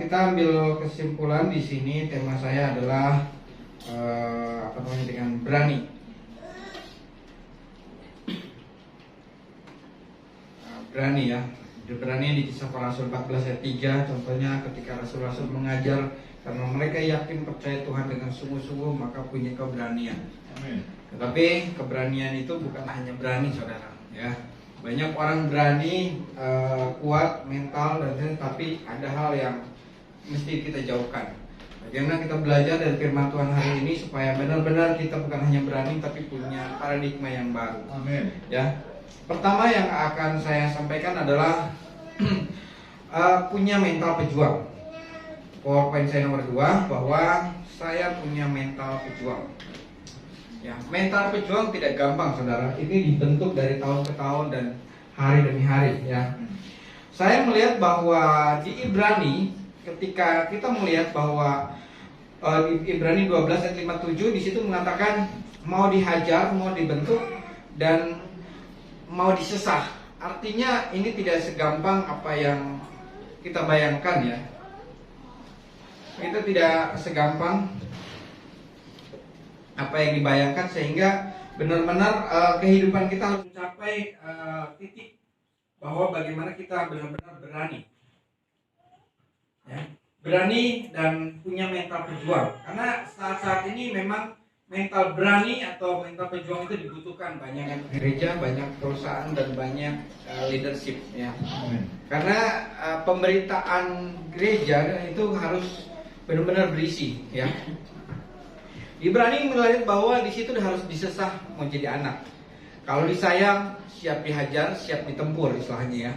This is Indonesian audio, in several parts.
Kita ambil kesimpulan di sini. Tema saya adalah dengan berani. Berani ya. Berani di Kisah Para Rasul 14 ayat 3. Contohnya ketika Rasul-Rasul mengajar, karena mereka yakin percaya Tuhan dengan sungguh-sungguh, maka punya keberanian. Amin. Tetapi keberanian itu bukan hanya berani, saudara. Ya, banyak orang berani, kuat mental dan sebagainya, tapi ada hal yang mesti kita jauhkan. Bagaimana kita belajar dari firman Tuhan hari ini supaya benar-benar kita bukan hanya berani, tapi punya paradigma yang baru. Amin. Ya, pertama yang akan saya sampaikan adalah punya mental pejuang. PowerPoint saya nomor 2, bahwa saya punya mental pejuang. Ya, mental pejuang tidak gampang, saudara. Ini dibentuk dari tahun ke tahun dan hari demi hari. Ya, saya melihat bahwa di Ibrani, ketika kita melihat bahwa di Ibrani 12 ayat 57, di situ mengatakan mau dihajar, mau dibentuk, dan mau disesah. Artinya ini tidak segampang apa yang kita bayangkan, ya. Itu tidak segampang apa yang dibayangkan, sehingga benar-benar kehidupan kita harus mencapai titik bahwa bagaimana kita benar-benar berani, ya, berani dan punya mental pejuang. Karena saat-saat ini memang mental berani atau mental pejuang itu dibutuhkan banyak gereja, banyak perusahaan, dan banyak leadership, ya. Karena pemberitaan gereja itu harus benar-benar berisi, ya. Ibrani melihat bahwa di situ harus disesah mau jadi anak. Kalau disayang, siap dihajar, siap ditempur, istilahnya, ya.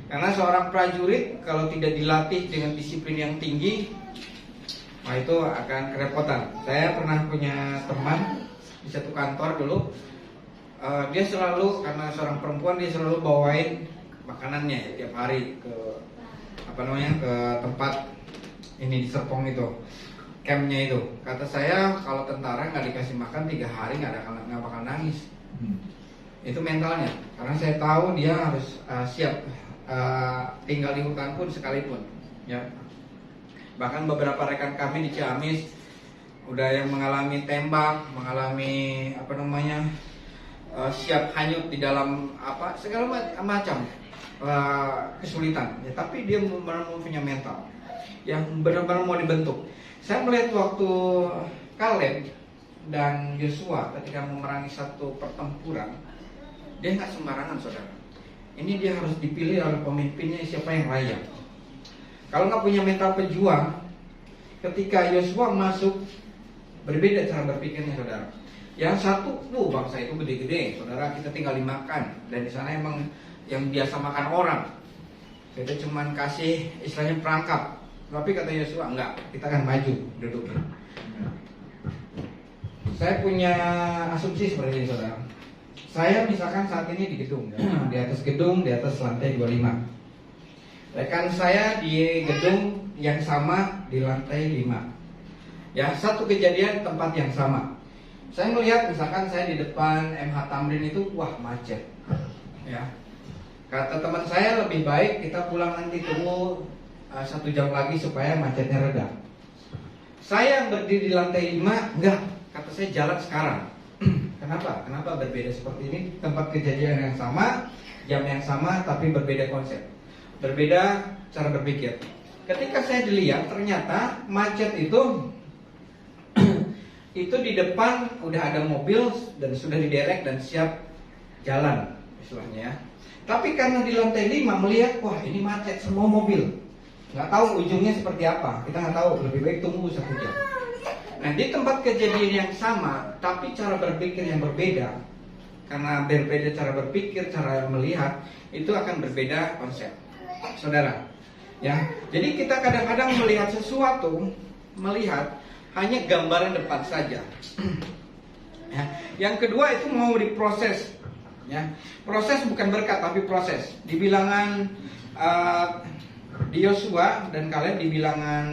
Karena seorang prajurit kalau tidak dilatih dengan disiplin yang tinggi, itu akan kerepotan. Saya pernah punya teman di satu kantor dulu. Dia selalu, karena seorang perempuan, dia selalu bawain makanannya, ya, tiap hari ke ke tempat ini di Serpong itu, campnya itu. Kata saya, kalau tentara nggak dikasih makan 3 hari nggak bakal nangis. Itu mentalnya. Karena saya tahu dia harus siap tinggal di hutan pun sekalipun, ya. Bahkan beberapa rekan kami di Ciamis udah yang mengalami tembak, mengalami siap hanyut di dalam segala macam kesulitan, ya. Tapi dia benar-benar punya mental yang benar-benar mau dibentuk. Saya melihat waktu Kaleb dan Yosua ketika memerangi satu pertempuran, dia nggak sembarangan, saudara. Ini dia harus dipilih oleh pemimpinnya siapa yang layak. Kalau nggak punya mental pejuang, ketika Yosua masuk, berbeda cara berpikirnya, saudara. Yang satu, bangsa itu gede-gede, saudara, kita tinggal dimakan, dan di sana emang yang biasa makan orang. Kita cuman kasih istilahnya perangkap. Tapi kata Yosua, enggak, kita akan maju duduknya. Saya punya asumsi seperti ini, saudara. Saya misalkan saat ini di gedung, ya, di atas gedung, di atas lantai 25. Rekan saya di gedung yang sama di lantai 5. Ya, satu kejadian tempat yang sama. Saya melihat misalkan saya di depan MH Tamrin itu, wah, macet. Ya. Kata teman saya, lebih baik kita pulang nanti, tunggu 1 jam lagi supaya macetnya reda. Saya yang berdiri di lantai 5, enggak, kata saya jalan sekarang. Kenapa? Kenapa berbeda seperti ini? Tempat kejadian yang sama, jam yang sama, tapi berbeda konsep, berbeda cara berpikir. Ketika saya dilihat, ternyata macet itu itu di depan udah ada mobil dan sudah diderek dan siap jalan, istilahnya, ya. Tapi karena di lantai 5 melihat, wah, ini macet, semua mobil, nggak tahu ujungnya seperti apa, kita nggak tahu, lebih baik tunggu 1 jam. Nah, di tempat kejadian yang sama, tapi cara berpikir yang berbeda, karena berbeda cara berpikir, cara melihat, itu akan berbeda konsep, saudara, ya. Jadi kita kadang-kadang melihat sesuatu, melihat hanya gambaran depan saja. Ya. Yang kedua itu mau diproses, ya. Proses bukan berkat, tapi proses. Di bilangan di Yosua dan Kaleb di bilangan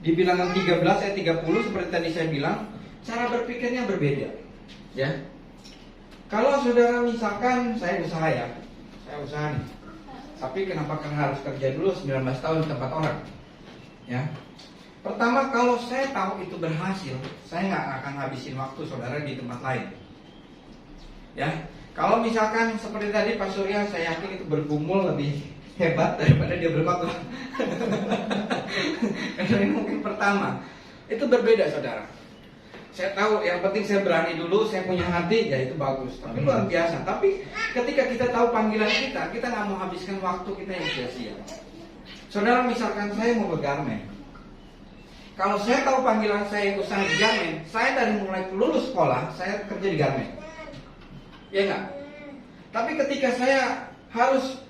13 ayat 30, seperti tadi saya bilang, cara berpikirnya berbeda, ya. Kalau saudara misalkan saya usaha nih, tapi kenapa harus kerja dulu 19 tahun di tempat orang? Ya. Pertama, kalau saya tahu itu berhasil, saya nggak akan habisin waktu saudara di tempat lain. Ya, kalau misalkan seperti tadi Pak Surya, saya yakin itu bergumul lebih hebat daripada dia berkhotbah. Karena ini mungkin pertama, itu berbeda saudara. Saya tahu yang penting saya berani dulu, saya punya hati, ya itu bagus. Tapi luar biasa. Tapi ketika kita tahu panggilan kita nggak mau habiskan waktu kita yang sia-sia. Saudara, misalkan saya mau bergarmen. Kalau saya tahu panggilan saya usaha di garmen, saya dari mulai lulus sekolah, saya kerja di garmen. Ya enggak? Tapi ketika saya harus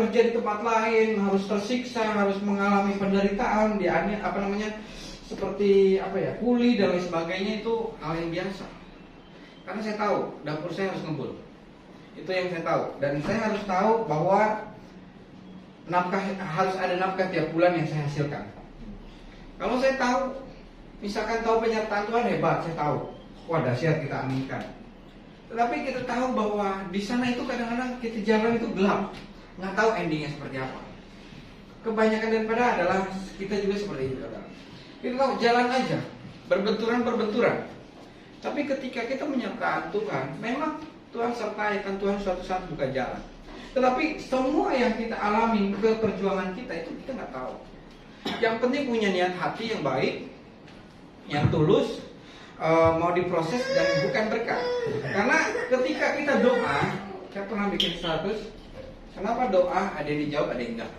kerja di tempat lain, harus tersiksa, harus mengalami penderitaan, seperti kuli dan lain sebagainya, itu hal yang biasa. Karena saya tahu dapur saya harus ngebul. Itu yang saya tahu. Dan saya harus tahu bahwa harus ada nafkah tiap bulan yang saya hasilkan. Kalau saya tahu, misalkan tahu penyertaan Tuhan hebat, saya tahu, wah dahsyat, kita aminkan. Tetapi kita tahu bahwa di sana itu kadang-kadang kita jalan itu gelap, nggak tahu endingnya seperti apa. Kebanyakan daripada adalah kita juga seperti itu. Kita tahu jalan aja, berbenturan. Tapi ketika kita menyertakan Tuhan, memang Tuhan sertai, kan Tuhan suatu saat buka jalan. Tetapi semua yang kita alami ke perjuangan kita itu kita nggak tahu. Yang penting punya niat hati yang baik, yang tulus, mau diproses dan bukan berkat. Karena ketika kita doa, saya pernah bikin status, kenapa doa ada yang dijawab, ada yang enggak.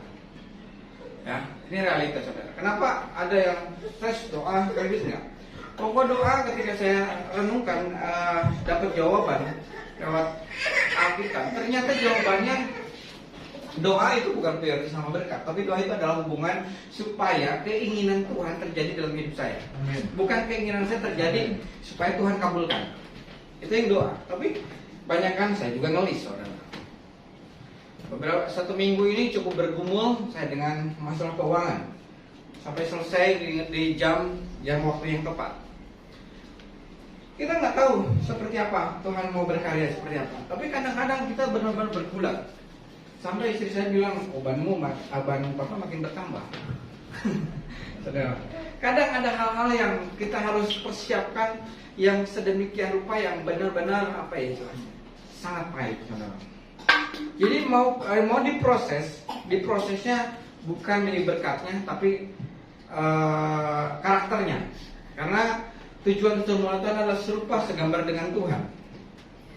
Ya, ini realitas saudara. Kenapa ada yang stres doa, habis enggak? Pokok doa ketika saya renungkan dapat jawaban lewat Alkitab. Ternyata jawabannya doa itu bukan prioritas sama berkat, tapi doa itu adalah hubungan supaya keinginan Tuhan terjadi dalam hidup saya. Amin. Bukan keinginan saya terjadi supaya Tuhan kabulkan. Itu yang doa. Tapi banyakkan saya juga ngelis, saudara. Satu minggu ini cukup bergumul saya dengan masalah keuangan. Sampai selesai di jam waktu yang tepat. Kita nggak tahu seperti apa Tuhan mau berkarya seperti apa. Tapi kadang-kadang kita benar-benar bergulat. Sampai istri saya bilang, abang papa makin bertambah. Saudara, kadang ada hal-hal yang kita harus persiapkan yang sedemikian rupa yang benar-benar sangat baik, saudara. Jadi mau diprosesnya bukan dari berkatnya, tapi karakternya. Karena tujuan semua itu adalah serupa segambar dengan Tuhan.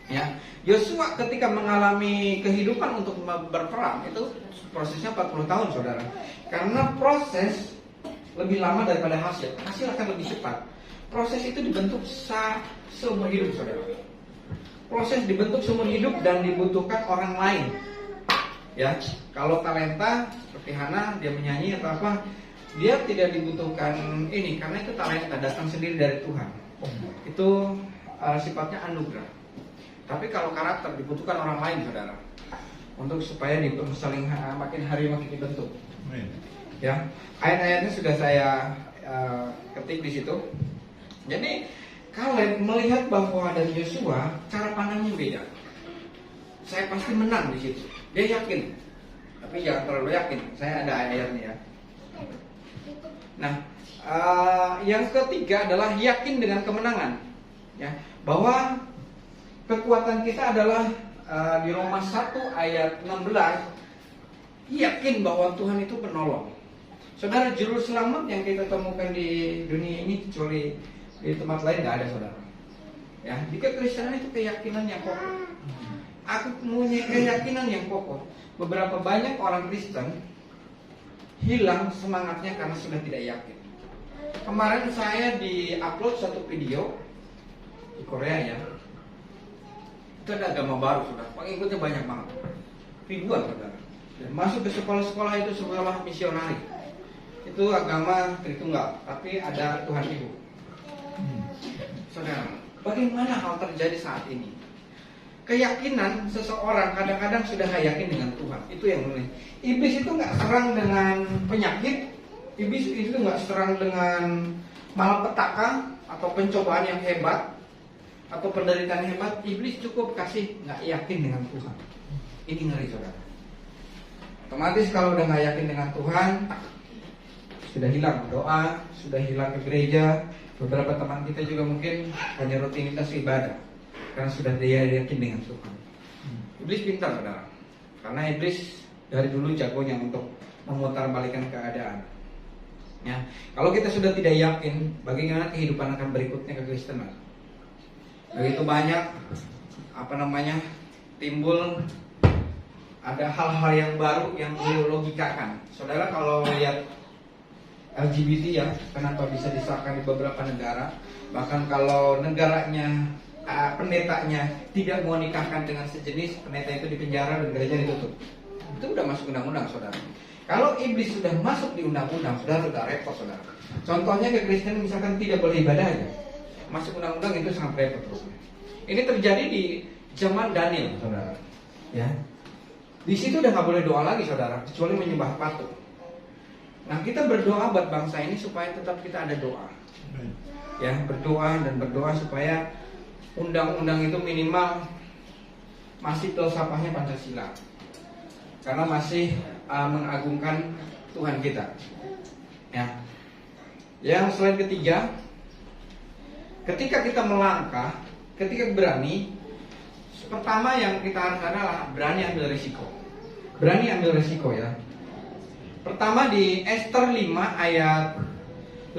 Ya, Yosua ketika mengalami kehidupan untuk berperang itu prosesnya 40 tahun, saudara. Karena proses lebih lama daripada hasil. Hasil akan lebih cepat. Proses itu dibentuk seumur hidup, saudara. Proses dibentuk seumur hidup dan dibutuhkan orang lain. Ya, kalau talenta seperti Hana, dia menyanyi atau apa, dia tidak dibutuhkan ini karena itu talenta datang sendiri dari Tuhan. Itu sifatnya anugerah. Tapi kalau karakter dibutuhkan orang lain, saudara, untuk supaya makin hari makin dibentuk. Ya, ayat-ayatnya sudah saya ketik di situ. Jadi Kaleb melihat bahwa dari Yosua cara pandangnya beda. Saya pasti menang di situ. Dia yakin, tapi jangan terlalu yakin. Saya ada ayatnya ya. Nah, yang ketiga adalah yakin dengan kemenangan. Ya, bahwa kekuatan kita adalah di Roma 1 ayat 16, yakin bahwa Tuhan itu penolong. Saudara, juru selamat yang kita temukan di dunia ini kecuali di tempat lain nggak ada, saudara. Ya, di kekristenan itu keyakinan yang kokoh. Aku punya keyakinan yang kokoh. Beberapa banyak orang Kristen hilang semangatnya karena sudah tidak yakin. Kemarin saya di-upload satu video di Korea ya. Itu ada agama baru, saudara. Pengikutnya banyak banget, ribuan, saudara. Dan masuk ke sekolah-sekolah itu sekolah misionari. Itu agama Tritunggal, tapi ada Tuhan Ibu. Saudara, bagaimana hal terjadi saat ini? Keyakinan seseorang kadang-kadang sudah gak yakin dengan Tuhan. Itu yang mulai. Iblis itu nggak serang dengan penyakit. Iblis itu nggak serang dengan malapetaka atau pencobaan yang hebat atau penderitaan hebat. Iblis cukup kasih nggak yakin dengan Tuhan. Ini ngeri, saudara. Otomatis kalau udah nggak yakin dengan Tuhan, sudah hilang doa, sudah hilang ke gereja. Beberapa teman kita juga mungkin hanya rutinitas ibadah karena sudah dia yakin dengan Tuhan. Iblis pintar, saudara, karena iblis dari dulu jagonya untuk memutarbalikkan keadaan. Ya, kalau kita sudah tidak yakin, bagaimana kehidupan akan berikutnya kekristenan? Begitu banyak timbul ada hal-hal yang baru yang dilogikakan. Saudara kalau lihat LGBT ya, kenapa bisa disahkan di beberapa negara? Bahkan kalau negaranya pendetanya tidak mau nikahkan dengan sejenis, pendeta itu dipenjara dan gereja ditutup. Itu udah masuk undang-undang, saudara. Kalau iblis sudah masuk di undang-undang, saudara sudah repot, saudara. Contohnya ke Kristen misalkan tidak boleh ibadah aja, masuk undang-undang itu sangat repot terusnya. Ini terjadi di zaman Daniel, saudara. Ya, di situ udah nggak boleh doa lagi, saudara, kecuali menyembah patung. Nah, kita berdoa buat bangsa ini supaya tetap kita ada doa. Ya, berdoa supaya undang-undang itu minimal masih filsafahnya Pancasila. Karena masih mengagungkan Tuhan kita. Ya. Yang selain ketiga, ketika kita melangkah, ketika berani, pertama yang kita harus adalah berani ambil risiko. Berani ambil risiko ya. Pertama di Ester 5 ayat 2.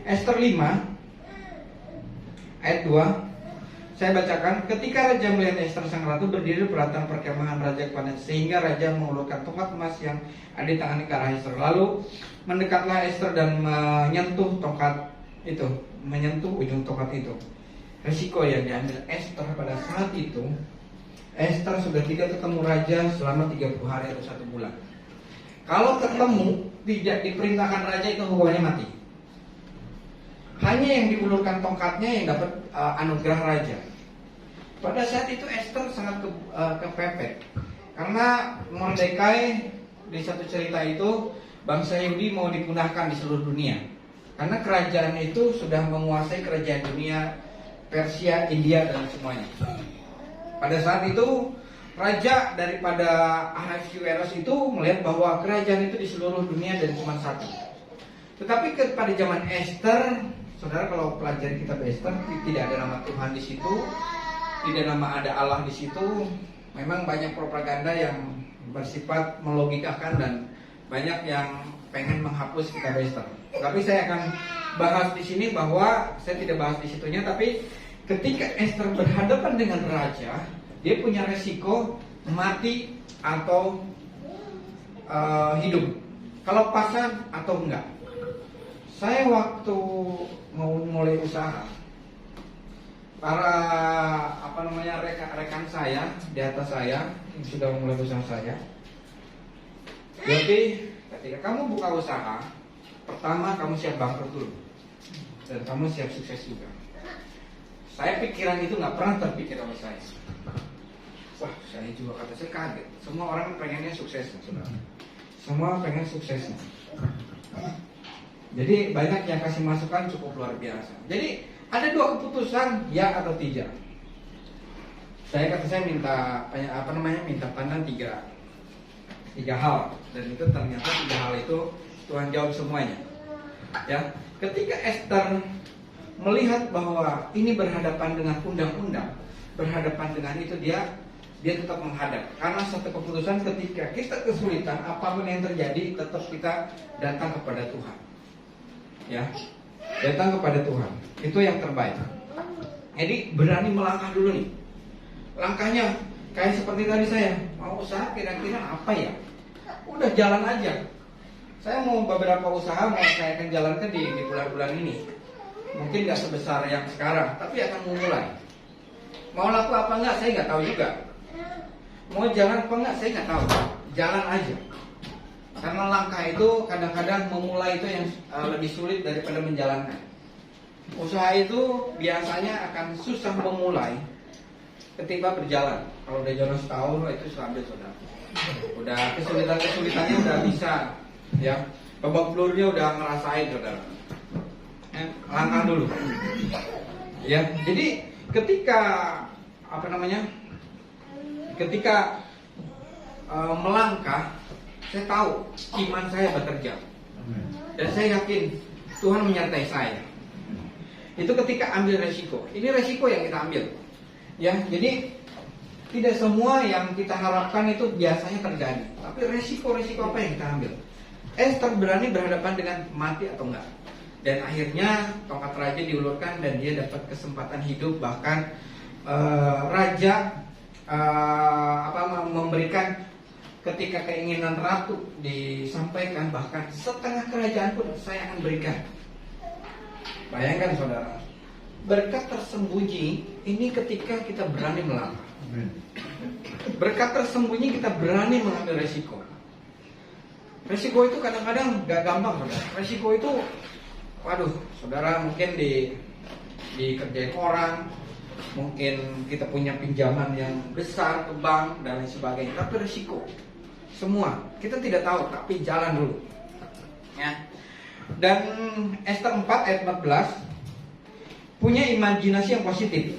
Ester 5 ayat 2. Saya bacakan, ketika raja melihat Ester sang ratu berdiri di belakang perkemahan raja kepada, sehingga raja mengulurkan tongkat emas yang ada di tangannya ke arah Ester. Lalu mendekatlah Ester dan menyentuh ujung tongkat itu. Risiko yang diambil Ester pada saat itu, Ester sudah tidak ketemu raja selama 30 hari atau 1 bulan. Kalau ketemu, tidak diperintahkan raja, itu hukumannya mati. Hanya yang diulurkan tongkatnya yang dapat anugerah raja. Pada saat itu Ester sangat kepepet, karena Mordekai di satu cerita itu bangsa Yahudi mau dipunahkan di seluruh dunia, karena kerajaan itu sudah menguasai kerajaan dunia, Persia, India dan semuanya. Pada saat itu raja daripada Ahasuerus itu melihat bahwa kerajaan itu di seluruh dunia dan cuma satu. Tetapi pada zaman Ester, saudara kalau pelajari kitab Ester, tidak ada nama Tuhan di situ, tidak nama ada Allah di situ. Memang banyak propaganda yang bersifat melogikakan dan banyak yang pengen menghapus kitab Ester. Tapi saya akan bahas di sini bahwa saya tidak bahas di situnya, tapi ketika Ester berhadapan dengan raja, dia punya resiko mati atau hidup, kelepasan atau enggak. Saya waktu mau mulai usaha, para rekan saya di atas saya yang sudah mulai usaha saya, jadi ketika kamu buka usaha, pertama kamu siap bangkrut dulu dan kamu siap sukses juga. Saya pikiran itu nggak pernah terpikir sama saya. Wah, saya juga kata saya kaget. Semua orang pengennya sukses, saudara. Semua pengen suksesnya. Jadi banyak yang kasih masukan cukup luar biasa. Jadi ada 2 keputusan, ya atau tidak. Saya minta pandang 3 hal, dan itu ternyata 3 hal itu Tuhan jawab semuanya. Ya, ketika Ester melihat bahwa ini berhadapan dengan undang-undang, berhadapan dengan itu, dia tetap menghadap. Karena satu keputusan, ketika kita kesulitan, apapun yang terjadi, tetap kita datang kepada Tuhan. Ya, datang kepada Tuhan. Itu yang terbaik. Jadi berani melangkah dulu nih. Langkahnya kayak seperti tadi saya mau usaha, kira-kira apa ya? Udah jalan aja. Saya mau beberapa usaha mau saya akan jalankan di bulan-bulan ini. Mungkin nggak sebesar yang sekarang, tapi akan memulai. Mau laku apa enggak, saya nggak tahu juga. Mau jalan apa enggak, saya nggak tahu. Jalan aja. Karena langkah itu kadang-kadang memulai itu yang lebih sulit daripada menjalankan. Usaha itu biasanya akan susah memulai ketika berjalan. Kalau udah jalan setahun, itu stabil, saudara. Udah kesulitannya udah bisa, ya. Babak belurnya udah ngerasain, saudara. Langkah dulu. Ya, jadi ketika melangkah, saya tahu iman saya bekerja. Dan saya yakin Tuhan menyertai saya. Itu ketika ambil resiko. Ini resiko yang kita ambil. Ya, jadi tidak semua yang kita harapkan itu biasanya terjadi. Tapi resiko-resiko apa yang kita ambil? Esther berani berhadapan dengan mati atau enggak. Dan akhirnya tongkat raja diulurkan dan dia dapat kesempatan hidup. Bahkan raja memberikan, ketika keinginan ratu disampaikan, bahkan setengah kerajaan pun saya akan berikan. Bayangkan saudara, berkat tersembunyi ini ketika kita berani melangkah. Berkat tersembunyi kita berani mengambil resiko. Resiko itu kadang-kadang gak gampang saudara. Resiko itu, waduh saudara, mungkin dikerjain orang, mungkin kita punya pinjaman yang besar ke bank dan lain sebagainya. Tapi resiko semua kita tidak tahu, tapi jalan dulu ya. Dan Esther 4 ayat 14 punya imajinasi yang positif.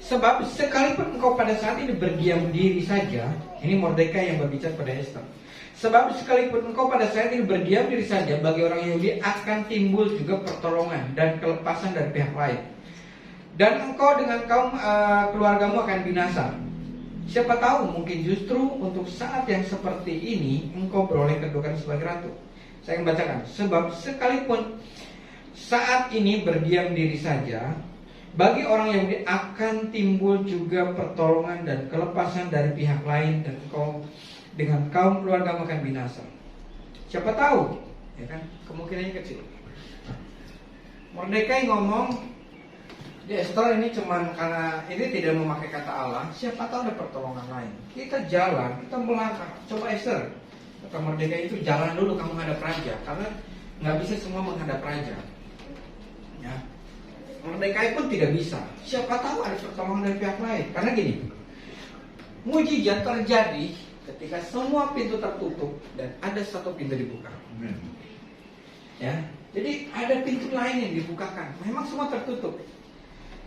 Sebab sekalipun engkau pada saat ini berdiam diri saja, ini Mordekai yang berbicara pada Esther. Sebab sekalipun engkau pada saat ini berdiam diri saja, bagi orang Yahudi akan timbul juga pertolongan dan kelepasan dari pihak lain. Dan engkau dengan kaum keluargamu akan binasa. Siapa tahu mungkin justru untuk saat yang seperti ini engkau beroleh kedudukan sebagai ratu. Saya akan bacakan. Sebab sekalipun saat ini berdiam diri saja, bagi orang Yahudi akan timbul juga pertolongan dan kelepasan dari pihak lain, dan engkau dengan kaum keluargamu akan binasa. Siapa tahu, ya kan? Kemungkinannya kecil. Mordekai ngomong, ya Esther ini cuman karena ini tidak memakai kata Allah. Siapa tahu ada pertolongan lain. Kita jalan, kita melangkah. Coba Esther, kata Mordekai itu, jalan dulu kamu menghadap raja, karena nggak bisa semua menghadap raja. Ya. Mordekai pun tidak bisa. Siapa tahu ada pertolongan dari pihak lain. Karena gini, mujizat terjadi ketika semua pintu tertutup dan ada satu pintu dibuka. Ya, jadi ada pintu lain yang dibukakan. Memang semua tertutup.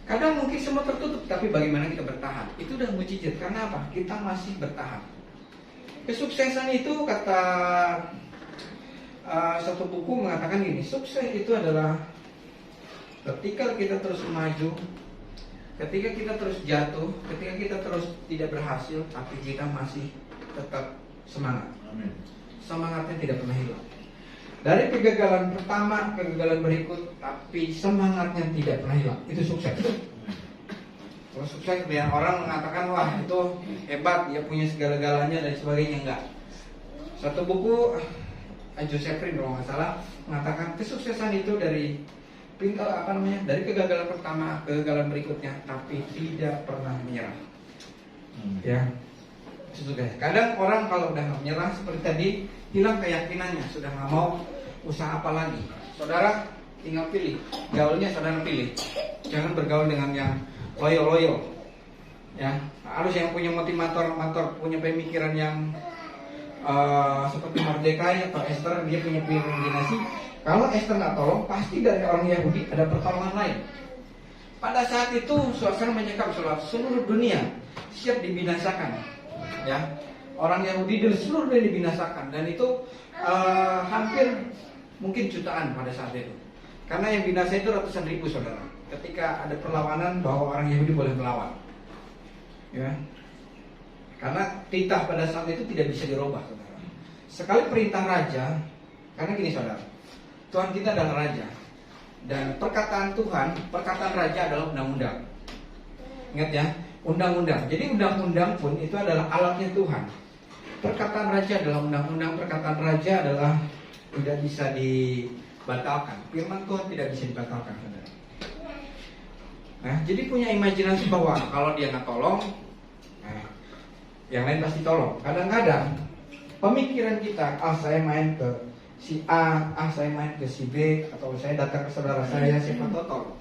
Kadang mungkin semua tertutup, tapi bagaimana kita bertahan? Itu udah mujizat. Karena apa? Kita masih bertahan. Kesuksesan itu, kata satu buku mengatakan gini, sukses itu adalah ketika kita terus maju, ketika kita terus jatuh, ketika kita terus tidak berhasil, tapi kita masih tetap semangat. Amin. Semangatnya tidak pernah hilang. Dari kegagalan pertama, kegagalan berikut, tapi semangatnya tidak pernah hilang. Itu sukses. Kalau sukses, biar orang mengatakan, wah itu hebat, dia punya segala-galanya dan sebagainya. Enggak. Satu buku Joseph Prin kalau nggak salah mengatakan kesuksesan itu dari dari kegagalan pertama, kegagalan berikutnya, tapi tidak pernah menyerah. Ya. Kadang orang kalau udah nggak menyerah seperti tadi, hilang keyakinannya, sudah nggak mau usaha apa lagi. Saudara tinggal pilih, gaulnya saudara pilih. Jangan bergaul dengan yang loyo-loyo. Ya, harus yang punya motivator, punya pemikiran yang seperti Mordekai atau Esther, dia punya imajinasi. Kalau Esther nggak tolong, pasti dari orang Yahudi ada pertolongan lain. Pada saat itu suasana menyekap seluruh dunia siap dibinasakan. Ya, orang Yahudi dari seluruh dunia dibinasakan, dan itu hampir mungkin jutaan pada saat itu. Karena yang binasa itu ratusan ribu saudara. Ketika ada perlawanan bahwa orang Yahudi boleh melawan, ya, karena titah pada saat itu tidak bisa dirubah saudara. Sekali perintah raja, karena gini saudara, Tuhan kita adalah raja, dan perkataan Tuhan, perkataan raja adalah undang-undang. Ingat ya, undang-undang. Jadi undang-undang pun itu adalah alatnya Tuhan. Perkataan raja adalah undang-undang. Perkataan raja adalah tidak bisa dibatalkan. Firman Tuhan tidak bisa dibatalkan, saudara. Nah, jadi punya imajinasi bahwa kalau dia nggak tolong, yang lain pasti tolong. Kadang-kadang pemikiran kita, saya main ke si A, saya main ke si B, atau saya datang ke saudara saya, siapa tahu tolong.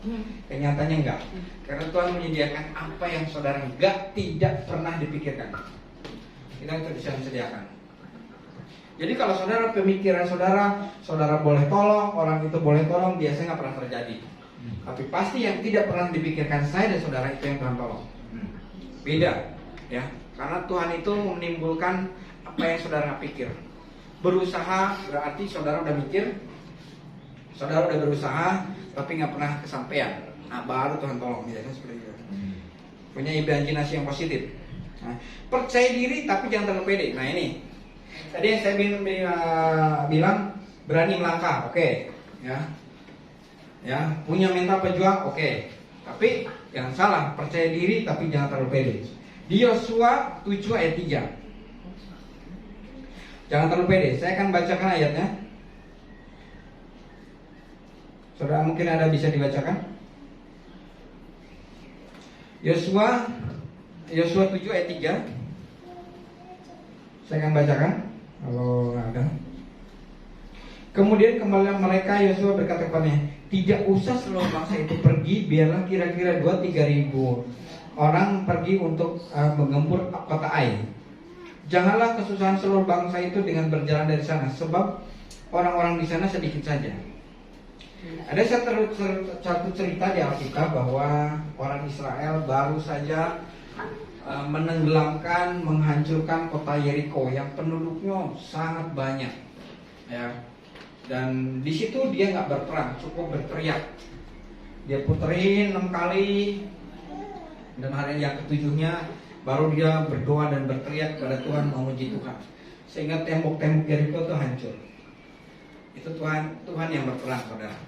Kenyataannya enggak. Karena Tuhan menyediakan apa yang saudara tidak pernah dipikirkan. Kita itu bisa disediakan. Jadi kalau saudara, pemikiran saudara boleh tolong, orang itu boleh tolong, biasanya nggak pernah terjadi. Tapi pasti yang tidak pernah dipikirkan saya dan saudara itu yang Tuhan tolong. Beda. Ya, karena Tuhan itu menimbulkan apa yang saudara pikir. Berusaha berarti saudara udah mikir, saudara udah berusaha, tapi nggak pernah kesampaian. Nah, baru Tuhan tolong, ya kan seperti itu. Punya imajinasi yang positif. Nah, percaya diri tapi jangan terlalu pede. Nah ini, tadi yang saya bilang berani melangkah, oke, ya, punya mental pejuang, oke. Tapi jangan salah, percaya diri tapi jangan terlalu pede. Di Yosua 7 ayat 3. Jangan terlalu pede. Saya akan bacakan ayatnya. Saudara mungkin ada bisa dibacakan? Yosua 7 ayat 3. Saya akan bacakan kalau ada. Kemudian kembali mereka, Yosua berkata kepadanya, tidak usah seluruh bangsa itu pergi, biarlah kira-kira 2-3 ribu orang pergi untuk menggempur kota Ai. Janganlah kesusahan seluruh bangsa itu dengan berjalan dari sana, sebab orang-orang di sana sedikit saja. Ada satu cerita di Alkitab bahwa orang Israel baru saja menenggelamkan, menghancurkan kota Yeriko yang penduduknya sangat banyak, ya. Dan di situ dia nggak berperang, cukup berteriak. Dia puterin 6 kali, dan hari yang ketujuhnya baru dia berdoa dan berteriak kepada Tuhan, memuji Tuhan, sehingga tembok-tembok Yeriko itu hancur. Itu Tuhan yang berperang, saudara.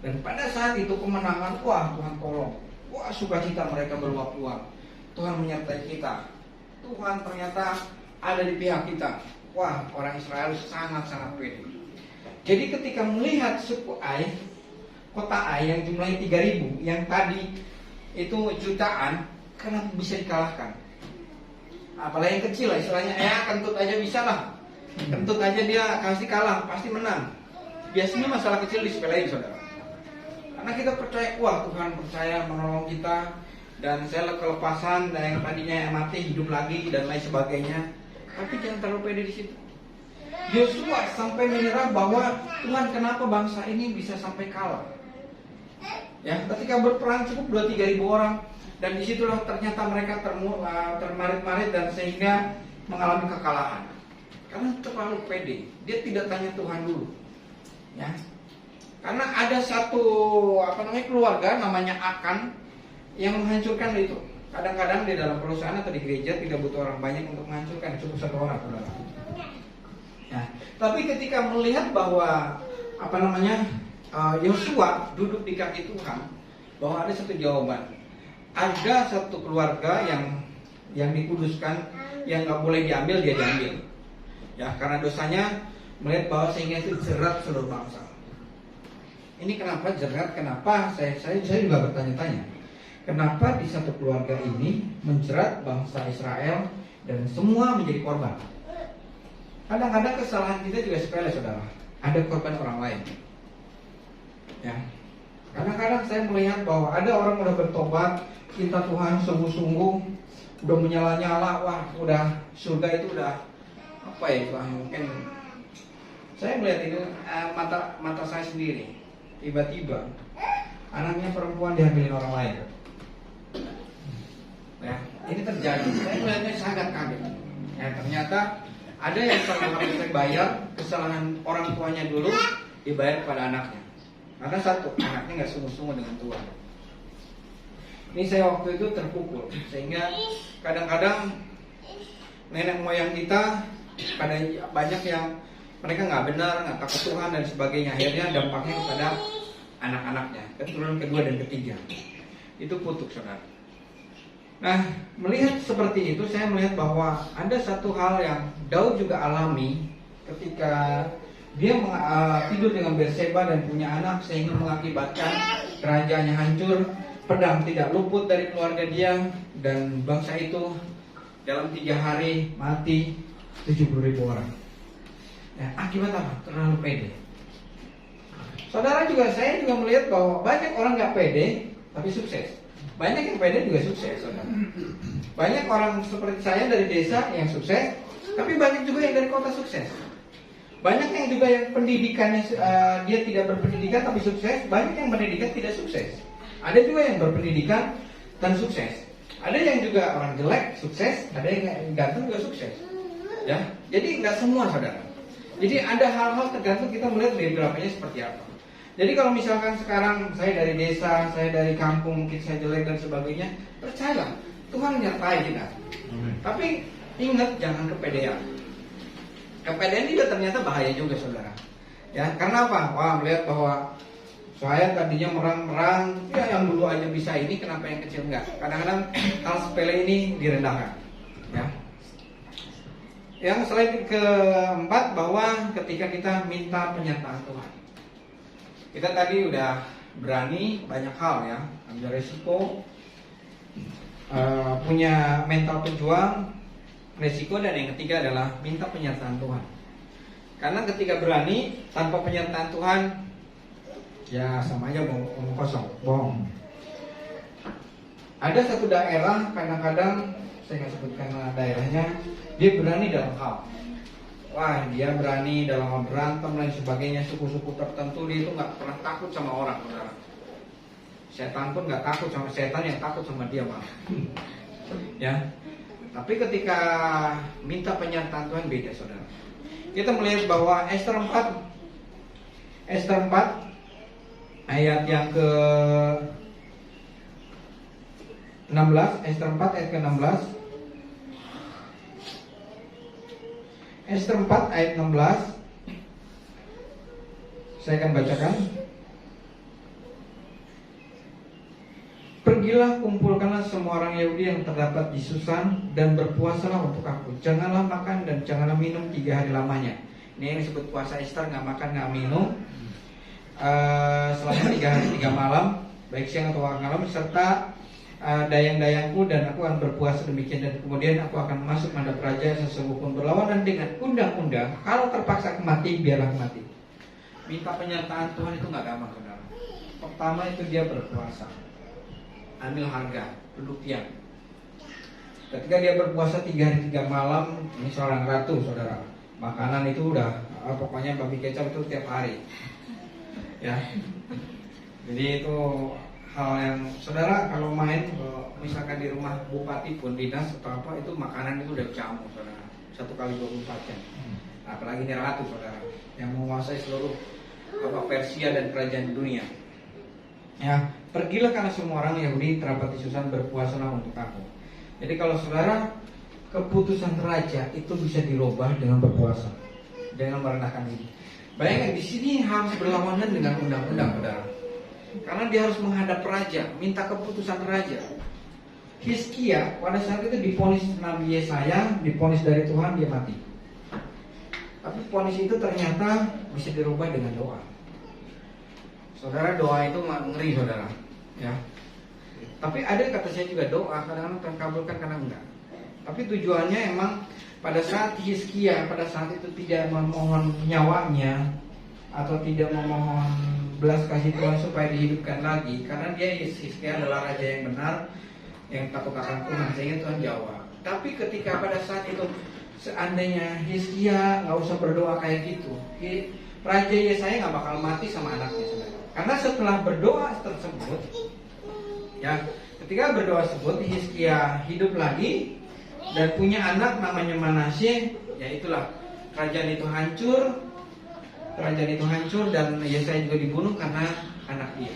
Dan pada saat itu kemenangan, wah Tuhan tolong, wah sukacita mereka berluap-luap. Tuhan menyertai kita, Tuhan ternyata ada di pihak kita. Wah, orang Israel sangat-sangat pede. Jadi ketika melihat suku Ai, kota Ai yang jumlahnya 3.000, yang tadi itu jutaan, kenapa bisa dikalahkan? Apalagi yang kecil lah, istilahnya kentut aja bisa lah. Kentut aja dia pasti kalah, pasti menang. Biasanya masalah kecil disepelein, saudara. Karena kita percaya, wah Tuhan percaya menolong kita, dan saya kelepasan, dan yang tadinya yang mati hidup lagi dan lain sebagainya. Tapi jangan terlalu pede di situ. Yosua sampai menyerah bahwa Tuhan, kenapa bangsa ini bisa sampai kalah? Ya, ketika berperang cukup 2-3 ribu orang, dan disitulah ternyata mereka termarit-marit dan sehingga mengalami kekalahan. Karena terlalu pede, dia tidak tanya Tuhan dulu. Ya, karena ada satu keluarga namanya Akan yang menghancurkan itu. Kadang-kadang di dalam perusahaan atau di gereja tidak butuh orang banyak untuk menghancurkan, cukup 1 orang, saudara. Ya, tapi ketika melihat bahwa Yosua duduk di kaki Tuhan, bahwa ada satu jawaban, ada satu keluarga yang dikuduskan, yang nggak boleh diambil, dia diambil. Ya, karena dosanya melihat bahwa sehingga itu jerat seluruh bangsa. Ini kenapa jerat? Kenapa? Saya juga bertanya-tanya. Kenapa di satu keluarga ini menjerat bangsa Israel dan semua menjadi korban? Kadang-kadang kesalahan kita juga sepele, saudara. Ada korban orang lain. Ya. Kadang-kadang saya melihat bahwa ada orang udah bertobat, cinta Tuhan sungguh-sungguh, udah menyala-nyala, wah udah surga itu udah apa ya, mungkin saya melihat itu mata saya sendiri. Tiba-tiba anaknya perempuan dihamilin orang lain. Ya, ini terjadi. Saya melihatnya sangat kaget. Ya, ternyata ada yang harus bayar kesalahan orang tuanya dulu, dibayar kepada anaknya. Karena satu, anaknya nggak sungguh-sungguh dengan Tuhan. Ini saya waktu itu terpukul, sehingga kadang-kadang nenek moyang kita banyak yang mereka nggak benar, nggak takut Tuhan dan sebagainya. Akhirnya dampaknya kepada anak-anaknya, keturunan kedua dan ketiga. Itu kutuk, saudara. Nah, melihat seperti itu, saya melihat bahwa ada satu hal yang Daud juga alami ketika dia tidur dengan Batseba dan punya anak, sehingga mengakibatkan kerajaannya hancur, pedang tidak luput dari keluarga dia, dan bangsa itu dalam 3 hari mati 70.000 orang. Ya, akibat apa? Terlalu pede. Saudara juga, saya juga melihat bahwa banyak orang nggak pede tapi sukses. Banyak yang pede juga sukses, saudara. Banyak orang seperti saya dari desa yang sukses, tapi banyak juga yang dari kota sukses. Banyak yang juga yang pendidikannya dia tidak berpendidikan tapi sukses. Banyak yang pendidikan tidak sukses. Ada juga yang berpendidikan dan sukses. Ada yang juga orang jelek sukses, ada yang ganteng juga sukses. Ya, jadi nggak semua saudara. Jadi ada hal-hal tergantung kita melihat biografinya seperti apa. Jadi kalau misalkan sekarang saya dari desa, saya dari kampung, mungkin saya jelek dan sebagainya, percayalah Tuhan menyertai kita. Tapi ingat jangan kepedean. Kepedean juga ternyata bahaya juga saudara. Ya, karena apa? Wah, melihat bahwa saya tadinya merang-merang, ya yang dulu aja bisa ini, kenapa yang kecil enggak? Kadang-kadang hal sepele ini direndahkan. Ya. Yang selain keempat bahwa ketika kita minta penyertaan Tuhan, kita tadi udah berani banyak hal ya, ambil resiko, punya mental pejuang, resiko, dan yang ketiga adalah minta penyertaan Tuhan. Karena ketika berani tanpa penyertaan Tuhan, ya sama aja omong kosong, bohong. Ada satu daerah, kadang-kadang saya nggak sebutkan daerahnya, dia berani dalam hal. Wah, dia berani dalam berantem dan sebagainya, suku-suku tertentu dia itu nggak pernah takut sama orang, saudara. Setan pun nggak takut sama setan, yang takut sama dia malah. Ya, tapi ketika minta penyertaan Tuhan beda, saudara. Kita melihat bahwa Ester 4 ayat yang ke 16, Ester 4 ayat ke 16. Ester 4 ayat 16. Saya akan bacakan. Pergilah, kumpulkanlah semua orang Yahudi yang terdapat di Susan dan berpuasalah untuk aku. Janganlah makan dan janganlah minum 3 hari lamanya. Ini yang disebut puasa Ester, nggak makan nggak minum selama 3 hari 3 malam, baik siang atau malam, serta dayang-dayangku, dan aku akan berpuasa demikian, dan kemudian aku akan masuk menghadap raja sesungguh pun berlawanan dengan undang-undang. Kalau terpaksa mati, biarlah mati. Minta penyertaan Tuhan itu nggak gampang, saudara. Pertama itu dia berpuasa, ambil harga, duduk diam. Ketika dia berpuasa 3 hari 3 malam, ini seorang ratu, saudara. Makanan itu udah pokoknya babi kecap itu tiap hari. Ya, jadi itu hal yang saudara kalau main, misalkan di rumah bupati pun dinas atau apa, itu makanan itu udah jamu, saudara. 1 kali 24 jam. Apalagi ini ratu, saudara, yang menguasai seluruh Persia dan kerajaan dunia. Ya, pergilah karena semua orang Yahudi terdapat di Susan, berpuasalah untuk aku. Jadi kalau saudara, keputusan raja itu bisa dirubah dengan berpuasa, dengan merendahkan diri. Bayangkan di sini harus berlawanan dengan undang-undang, saudara. Karena dia harus menghadap raja, minta keputusan raja. Hizkia pada saat itu diponis Nabi Yesaya, diponis dari Tuhan, dia mati. Tapi ponis itu ternyata bisa dirubah dengan doa. Saudara, doa itu ngeri, saudara. Ya. Tapi ada kata saya juga doa kadang-kadang terkabulkan, kadang enggak. Tapi tujuannya emang pada saat Hizkia pada saat itu tidak memohon nyawanya atau tidak memohon belas kasih Tuhan supaya dihidupkan lagi, karena dia Hizkia adalah raja yang benar, yang takut akan Tuhan, sehingga Tuhan jawab. Tapi ketika pada saat itu seandainya Hizkia nggak usah berdoa kayak gitu, Raja Yesaya nggak bakal mati sama anaknya, saudara. Karena setelah berdoa tersebut, ya, ketika berdoa tersebut Hizkia hidup lagi dan punya anak namanya Manasye, ya itulah kerajaan itu hancur dan Yesaya juga dibunuh karena anak dia.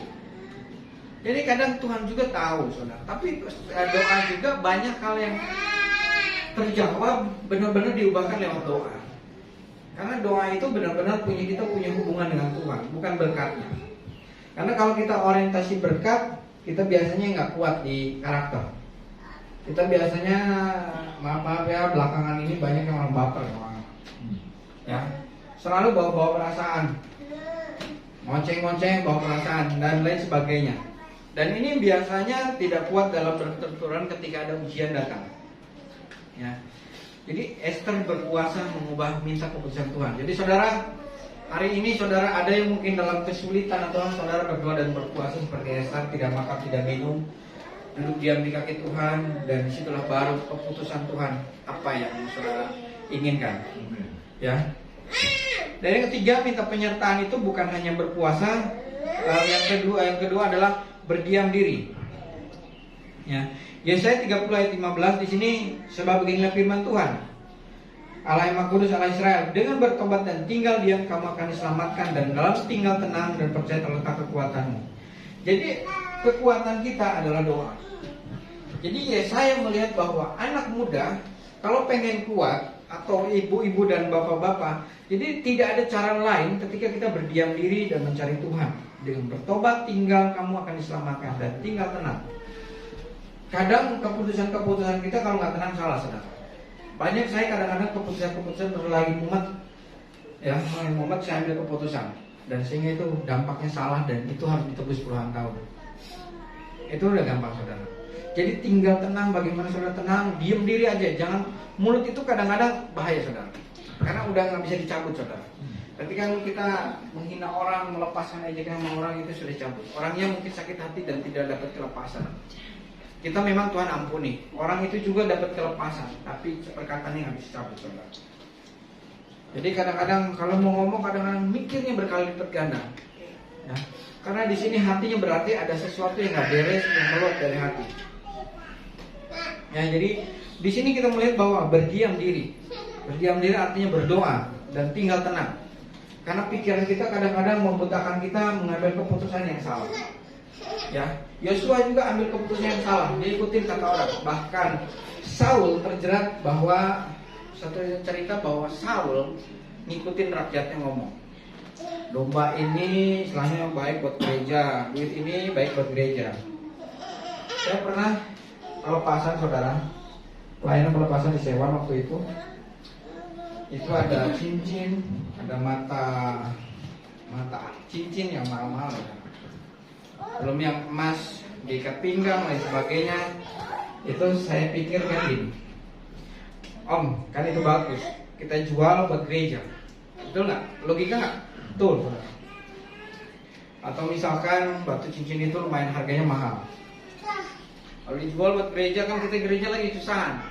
Jadi kadang Tuhan juga tahu, saudara. Tapi doa juga banyak hal yang terjawab, benar-benar diubahkan lewat doa. Karena doa itu benar-benar kita punya hubungan dengan Tuhan, bukan berkatnya. Karena kalau kita orientasi berkat, kita biasanya nggak kuat di karakter. Kita biasanya, maaf ya, belakangan ini banyak yang orang baper, ya, selalu bawa perasaan, ngonceng-ngonceng, bawa perasaan dan lain sebagainya. Dan ini biasanya tidak kuat dalam bertuturan ketika ada ujian datang. Ya. Jadi Ester berpuasa mengubah minta keputusan Tuhan. Jadi saudara, hari ini saudara ada yang mungkin dalam kesulitan, atau saudara berdoa dan berpuasa seperti Ester, tidak makan, tidak minum, duduk diam di kaki Tuhan, dan disitulah baru keputusan Tuhan apa yang saudara inginkan. Ya. Dan yang ketiga, minta penyertaan itu bukan hanya berpuasa. Yang kedua adalah berdiam diri. Ya. Yesaya 30 ayat 15 di sini, sebab beginilah firman Tuhan, Allah yang Maha Kudus, Allah Israel, dengan bertobat dan tinggal diam kamu akan diselamatkan, dan dalam tinggal tenang dan percaya terletak kekuatanmu. Jadi kekuatan kita adalah doa. Jadi Yesaya melihat bahwa anak muda kalau pengen kuat, atau ibu-ibu dan bapak-bapak, jadi tidak ada cara lain ketika kita berdiam diri dan mencari Tuhan. Dengan bertobat tinggal kamu akan diselamatkan, dan tinggal tenang. Kadang keputusan-keputusan kita kalau nggak tenang salah, saudara. Banyak saya kadang-kadang keputusan-keputusan lagi mumet, ya, mumet saya ambil keputusan, dan sehingga itu dampaknya salah dan itu harus ditebus puluhan tahun. Itu udah gampang, saudara. Jadi tinggal tenang, bagaimana saudara tenang, diam diri aja, jangan mulut itu kadang-kadang bahaya, saudara, karena udah nggak bisa dicabut, saudara. Ketika kita menghina orang, melepaskan ejekan sama orang, itu sudah cabut. Orangnya mungkin sakit hati dan tidak dapat kelepasan. Kita memang Tuhan ampuni, orang itu juga dapat kelepasan, tapi perkataannya nggak bisa cabut, saudara. Jadi kadang-kadang kalau mau ngomong, kadang-kadang mikirnya berkali lipat ganda, ya. Karena di sini hatinya berarti ada sesuatu yang nggak beres yang keluar dari hati. Ya, jadi di sini kita melihat bahwa berdiam diri. Berdiam diri artinya berdoa dan tinggal tenang. Karena pikiran kita kadang-kadang membutakan kita mengambil keputusan yang salah. Ya, Yosua juga ambil keputusan yang salah. Dia ikutin kata orang. Bahkan Saul terjerat bahwa satu cerita bahwa Saul ngikutin rakyatnya ngomong. Domba ini istilahnya baik buat gereja, duit ini baik buat gereja. Saya pernah pelepasan, saudara, pelayanan pelepasan di Sewan waktu itu ada cincin, ada mata cincin yang mahal-mahal, belum yang emas diikat pinggang dan sebagainya. Itu saya pikir kan gini, Om, kan itu bagus, kita jual buat gereja, betul nggak? Logika nggak? Betul, saudara. Atau misalkan batu cincin itu lumayan harganya mahal, kalau dijual buat gereja, kan kita gereja lagi kesusahan,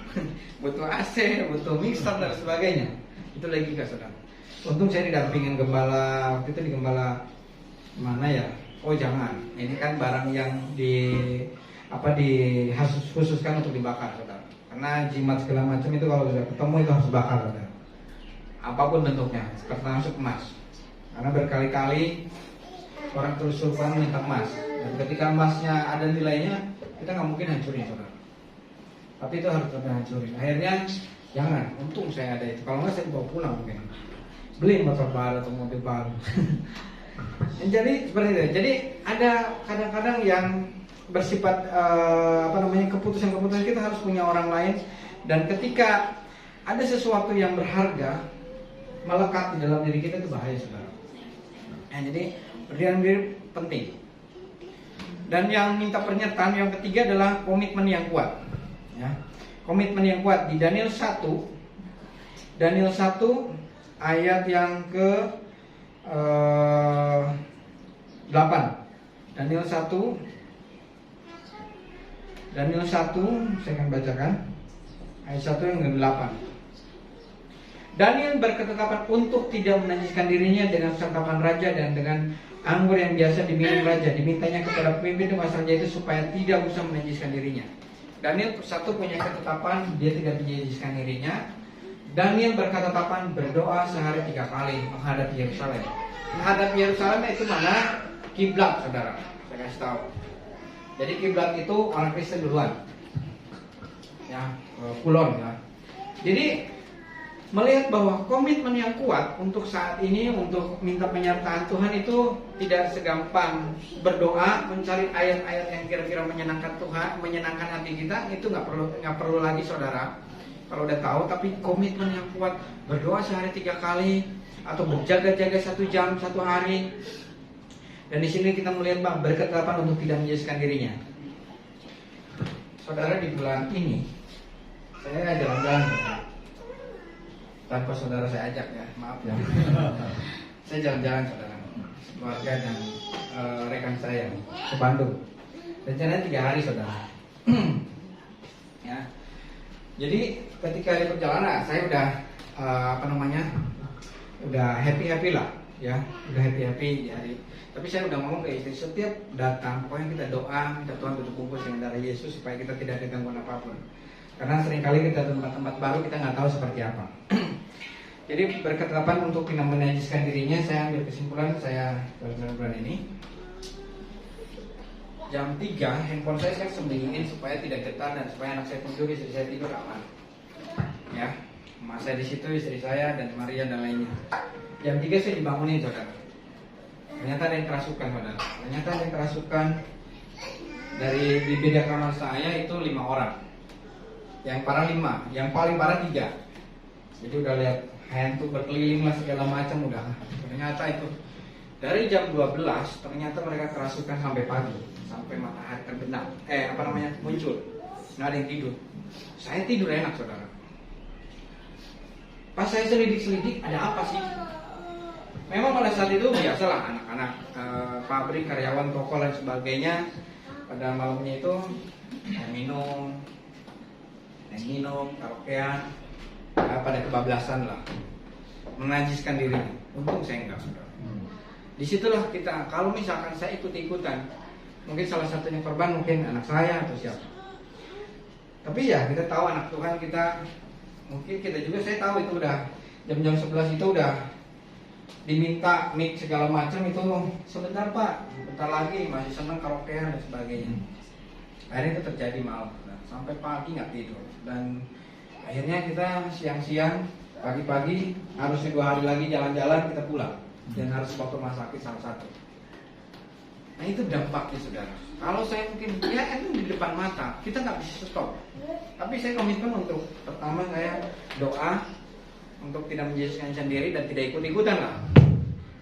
butuh AC, butuh mixer dan sebagainya. Itu lagi gak, saudara. Untung saya didampingin gembala, waktu itu di gembala mana ya? Oh jangan, ini kan barang yang khususkan untuk dibakar, saudara. Karena jimat segala macam itu kalau sudah ketemu itu harus dibakar, saudara. Apapun bentuknya, termasuk emas. Karena berkali-kali orang kesurupan minta emas, dan ketika emasnya ada nilainya, kita nggak mungkin hancurin, saudara. Tapi itu harus kita hancurin. Akhirnya jangan. Untung saya ada itu. Kalau nggak saya bawa pulang mungkin. Beli motor baru atau mobil baru. Jadi seperti itu. Jadi ada kadang-kadang yang bersifat keputusan-keputusan kita harus punya orang lain. Dan ketika ada sesuatu yang berharga melekat di dalam diri kita, itu bahaya, saudara. Nah, jadi berdiam diri penting. Dan yang minta pernyataan yang ketiga adalah komitmen yang kuat, ya. Komitmen yang kuat di Daniel 1 ayat yang ke 8. Daniel 1 saya akan bacakan ayat 1 yang ke 8. Daniel berketetapan untuk tidak menajiskan dirinya dengan santapan raja dan dengan anggur yang biasa diminum raja. Dimintanya kepada pemimpin penguasa raja itu supaya tidak usah menajiskan dirinya. Daniel 1 punya ketetapan, dia tidak menajiskan dirinya. Daniel berketetapan berdoa sehari 3 kali menghadap Yerusalem. Menghadap Yerusalem itu mana? Kiblat, saudara. Saya kasih tahu. Jadi kiblat itu orang Kristen duluan, ya, kulon, ya. Jadi melihat bahwa komitmen yang kuat untuk saat ini, untuk minta penyertaan Tuhan itu tidak segampang berdoa, mencari ayat-ayat yang kira-kira menyenangkan Tuhan, menyenangkan hati kita, itu nggak perlu lagi, saudara. Kalau udah tahu, tapi komitmen yang kuat, berdoa sehari 3 kali, atau berjaga-jaga 1 jam 1 hari. Dan di sini kita melihat berketetapan untuk tidak menjadikan dirinya. Saudara, di bulan ini saya jalan-jalan, saudara. Tanpa saudara saya ajak, ya, maaf ya. Saya jalan-jalan, saudara, keluarga dan rekan saya ke Bandung. Rencananya 3 hari, saudara. Ya. Jadi ketika di perjalanan saya udah udah happy lah, ya, udah happy di hari. Tapi saya udah ngomong ke istri, setiap datang pokoknya kita doa, minta Tuhan tutup bungkus dengan darah Yesus supaya kita tidak ada gangguan apapun. Karena seringkali kita tempat-tempat baru kita nggak tahu seperti apa. Jadi berketetapan untuk tidak menajiskan dirinya, saya ambil kesimpulan saya bulan ini. Jam 3 handphone saya sembunyiin supaya tidak getar dan supaya anak saya tidur, istri saya tidur aman. Ya, emak saya di situ, istri saya dan Maria dan lainnya. Jam 3 saya dibangunin, saudara. Ternyata ada yang kerasukan, saudara. Ternyata ada yang kerasukan. Dari di beda kamar saya itu 5 orang. Yang parah 5, yang paling parah 3. Jadi udah lihat hantu berkeliling lah segala macam udah. Ternyata itu dari jam 12 ternyata mereka kerasukan sampai pagi, sampai matahari terbenam. Muncul. Nggak ada yang tidur. Saya tidur enak, saudara. Pas saya selidik-selidik, ada apa sih? Memang pada saat itu biasalah anak-anak pabrik, karyawan, toko dan sebagainya pada malamnya itu minum, karaokean, pada kebablasan lah, menajiskan diri. Untung saya enggak, saudara. Disitulah kita, kalau misalkan saya ikut-ikutan, mungkin salah satunya korban, mungkin anak saya atau siapa. Tapi ya kita tahu anak Tuhan kita, mungkin kita juga, saya tahu itu udah jam-jam 11 itu udah diminta mic segala macam itu, sebentar Pak, bentar lagi, masih senang karaokean dan sebagainya. Akhirnya itu terjadi malam, sampai pagi nggak tidur. Dan akhirnya kita siang-siang, pagi-pagi harusnya 2 hari lagi jalan-jalan, kita pulang dan harus bawa ke rumah sakit salah satu. Nah itu dampaknya, saudara. Kalau saya mungkin ya itu di depan mata, kita nggak bisa stop. Tapi saya komitmen untuk pertama saya doa untuk tidak menjadikan sendiri dan tidak ikut-ikutan lah.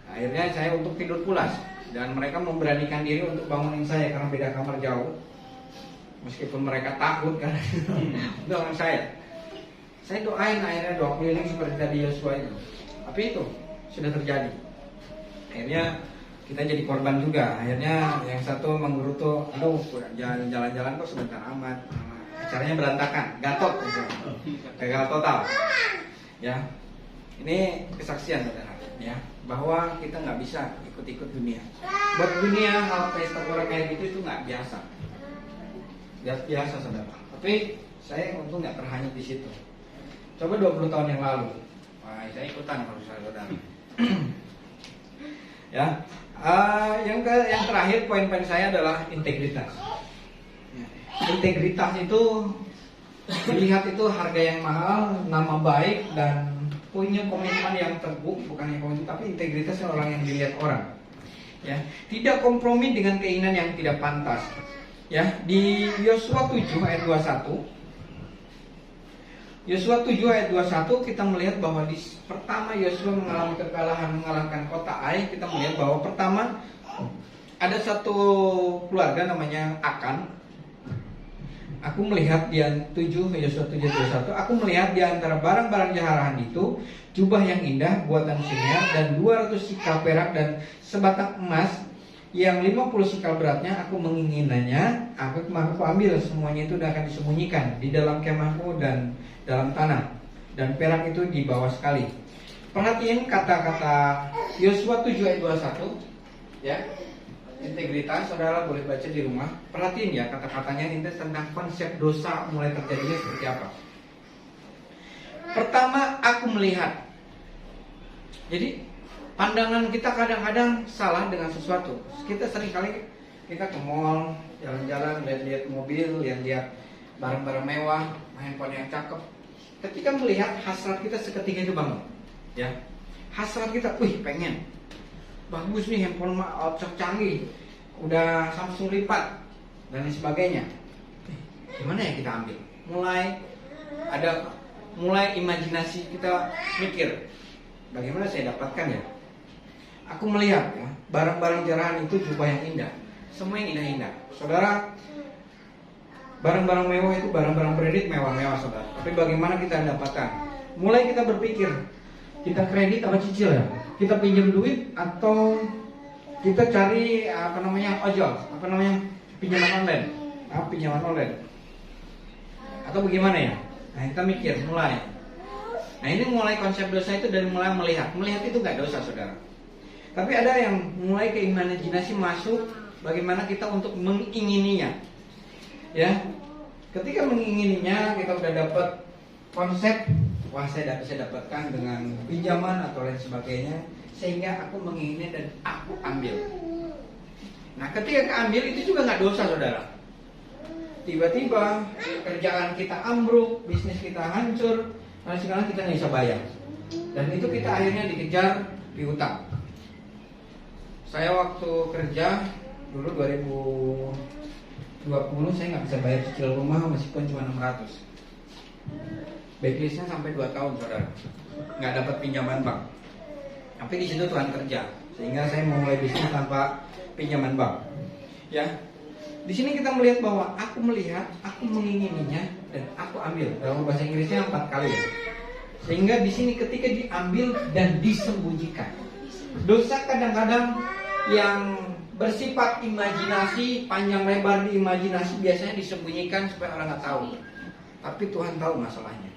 Akhirnya saya untuk tidur pulas dan mereka memberanikan diri untuk bangunin saya karena beda kamar jauh. Meskipun mereka takut kan, dengan saya doain akhirnya doa keliling seperti tadi Yosua itu. Tapi itu sudah terjadi. Akhirnya kita jadi korban juga. Akhirnya yang satu menggerutu, aduh jalan-jalan kok sebentar amat. Acaranya berantakan, gatot, gagal total. Ya, ini kesaksian, saudara. Ya, bahwa kita nggak bisa ikut-ikut dunia. Buat dunia hal pesta pora kayak gitu itu nggak biasa. Biasa, saudara. Tapi saya untung nggak terhanyut di situ. Coba 20 tahun yang lalu, wah, saya ikutan kalau saudara. Ya, yang terakhir poin-poin saya adalah integritas. Ya. Integritas itu dilihat itu harga yang mahal, nama baik dan punya komitmen yang teguh, bukan yang komitmen, tapi integritas orang yang dilihat orang. Ya, tidak kompromi dengan keinginan yang tidak pantas. Ya, di Yosua 7 ayat 21. Yosua 7 ayat 21 kita melihat bahwa pertama Yosua mengalami kekalahan mengalahkan kota Ai, kita melihat bahwa pertama ada satu keluarga namanya Akan. Aku melihat di Yosua 7 ayat 21, aku melihat di antara barang-barang jaharahan itu jubah yang indah buatan Simear dan 200 sikal perak dan sebatang emas yang 50 sikal beratnya. Aku menginginkannya, aku ambil semuanya itu dan akan disembunyikan di dalam kemahku dan dalam tanah, dan perak itu di bawah sekali. Perhatiin kata-kata Yosua 7 ayat 21 ya. Integritas, saudara boleh baca di rumah. Perhatiin ya kata-katanya ini tentang konsep dosa mulai terjadinya seperti apa. Pertama, aku melihat. Jadi pandangan kita kadang-kadang salah dengan sesuatu. Kita seringkali kita ke mall, jalan-jalan, lihat-lihat mobil, lihat-lihat barang-barang mewah, handphone yang cakep. Ketika melihat, hasrat kita seketika itu bangun. Ya, hasrat kita, pengen. Bagus nih handphone canggih, udah Samsung lipat dan lain sebagainya. Gimana ya kita ambil? Mulai imajinasi kita mikir, bagaimana saya dapatkan ya? Aku melihat ya, barang-barang jarahan itu jubah yang indah, semua yang indah-indah. Saudara, barang-barang mewah itu barang-barang kredit mewah-mewah, saudara. Tapi bagaimana kita dapatkan? Mulai kita berpikir, kita kredit apa cicil ya? Kita pinjam duit atau kita cari ojol, pinjaman online, atau bagaimana ya? Nah kita mikir mulai. Nah ini mulai konsep dosa itu dari mulai melihat itu nggak dosa, saudara. Tapi ada yang mulai ke imajinasi masuk bagaimana kita untuk mengingininya. Ya, ketika mengingininya kita udah dapat konsep, wah saya bisa dapatkan dengan pinjaman atau lain sebagainya, sehingga aku menginginnya dan aku ambil. Nah, ketika keambil itu juga nggak dosa, saudara. Tiba-tiba kerjaan kita ambruk, bisnis kita hancur, dan sekarang kita nggak bisa bayar. Dan itu kita akhirnya dikejar piutang. Saya waktu kerja dulu 2020 saya nggak bisa bayar cicil rumah meskipun cuma 600. Backlistnya sampai 2 tahun, saudara, nggak dapat pinjaman bank. Tapi di situ Tuhan kerja, sehingga saya memulai bisnis tanpa pinjaman bank. Ya, di sini kita melihat bahwa aku melihat, aku mengingininya, dan aku ambil. Dalam bahasa Inggrisnya 4 kali. Sehingga di sini ketika diambil dan disembunyikan. Dosa kadang-kadang yang bersifat imajinasi, panjang lebar di imajinasi biasanya disembunyikan supaya orang nggak tahu. Tapi Tuhan tahu masalahnya.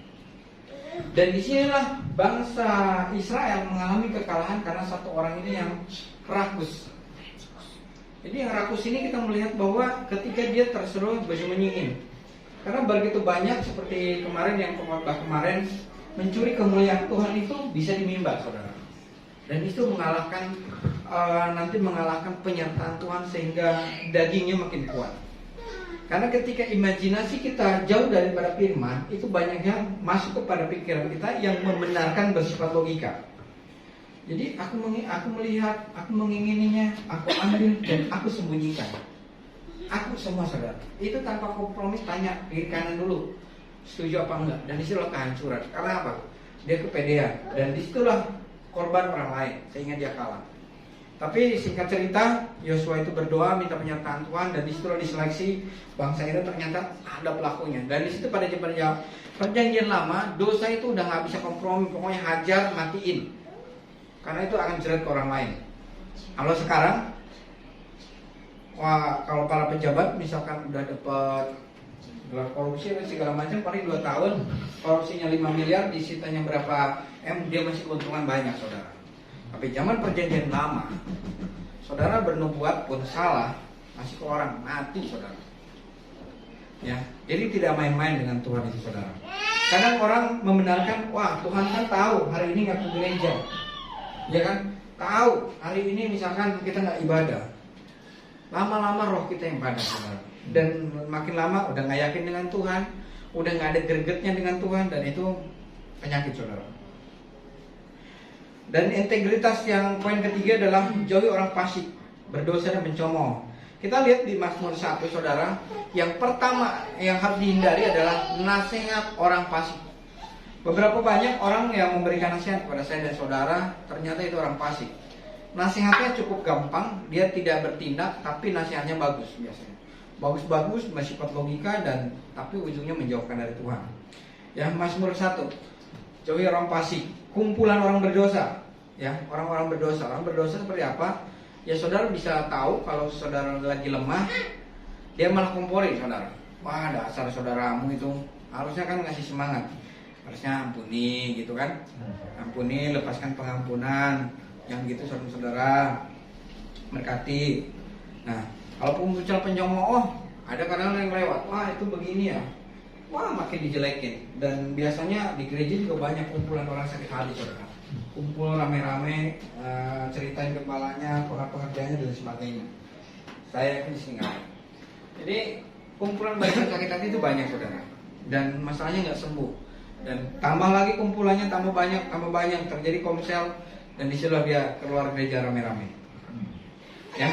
Dan disinilah bangsa Israel mengalami kekalahan karena satu orang ini yang rakus. Jadi yang rakus ini kita melihat bahwa ketika dia tersuruh bersembunyiin. Karena begitu banyak seperti kemarin yang khotbah kemarin, mencuri kemuliaan Tuhan itu bisa dimimba, saudara. Dan itu mengalahkan nanti mengalahkan penyertaan Tuhan sehingga dagingnya makin kuat. Karena ketika imajinasi kita jauh daripada firman, itu banyak yang masuk kepada pikiran kita yang membenarkan bersifat logika. Jadi aku melihat, aku mengingininya, aku ambil dan aku sembunyikan. Aku semua, saudara. Itu tanpa kompromi, tanya kiri kanan dulu, setuju apa enggak. Dan disitulah kehancuran. Karena apa? Dia kepedean. Dan disitulah korban orang lain sehingga dia kalah. Tapi singkat cerita, Yosua itu berdoa minta penyertaan Tuhan, dan disitulah diseleksi bangsa itu ternyata ada pelakunya. Dan disitu pada perjanjian lama, dosa itu udah nggak bisa kompromi, pokoknya hajar, matiin, karena itu akan jerat ke orang lain. Kalau sekarang, wah, kalau para pejabat misalkan udah dapat gelar korupsi segala macam, paling 2 tahun, korupsinya 5 miliar, disitanya berapa M, dia masih keuntungan banyak, saudara. Tapi zaman perjanjian lama, saudara bernubuat pun salah, masih ke orang mati, saudara. Ya, jadi tidak main-main dengan Tuhan itu, saudara. Kadang orang membenarkan, wah Tuhan kan tahu hari ini nggak ke gereja, ya kan? Tahu hari ini misalkan kita nggak ibadah. Lama-lama roh kita yang padat, saudara. Dan makin lama udah nggak yakin dengan Tuhan, udah nggak ada gregetnya dengan Tuhan, dan itu penyakit, saudara. Dan integritas yang poin ketiga adalah jauhi orang fasik, berdosa dan mencemooh. Kita lihat di Mazmur 1, saudara, yang pertama yang harus dihindari adalah nasihat orang fasik. Beberapa banyak orang yang memberikan nasihat kepada saya dan saudara, ternyata itu orang fasik. Nasihatnya cukup gampang, dia tidak bertindak, tapi nasihatnya bagus biasanya. Bagus-bagus, bersifat logika, dan tapi ujungnya menjauhkan dari Tuhan. Ya, Mazmur 1, jauhi orang fasik, kumpulan orang berdosa. Ya, orang-orang berdosa. Orang berdosa seperti apa? Ya, saudara bisa tahu kalau saudara lagi lemah, dia malah komporin, saudara. Wah, dasar saudaramu itu harusnya kan ngasih semangat. Harusnya ampuni gitu kan. Ampuni, lepaskan pengampunan. Yang gitu saudara-saudara, berkati. Nah, kalaupun muncul pencemooh, ada kadang-kadang yang lewat. Wah, itu begini ya. Wah, makin dijelekin. Dan biasanya di gereja juga banyak kumpulan orang sakit hati, saudara. Kumpul rame-rame, ceritain kepalanya, pekerjaannya dan sebagainya. Saya yakin sih nggak. Jadi kumpulan banyak sakit hati itu banyak, saudara. Dan masalahnya nggak sembuh. Dan tambah lagi kumpulannya tambah banyak, terjadi komsel, dan disitulah dia keluar gereja rame-rame. Ya.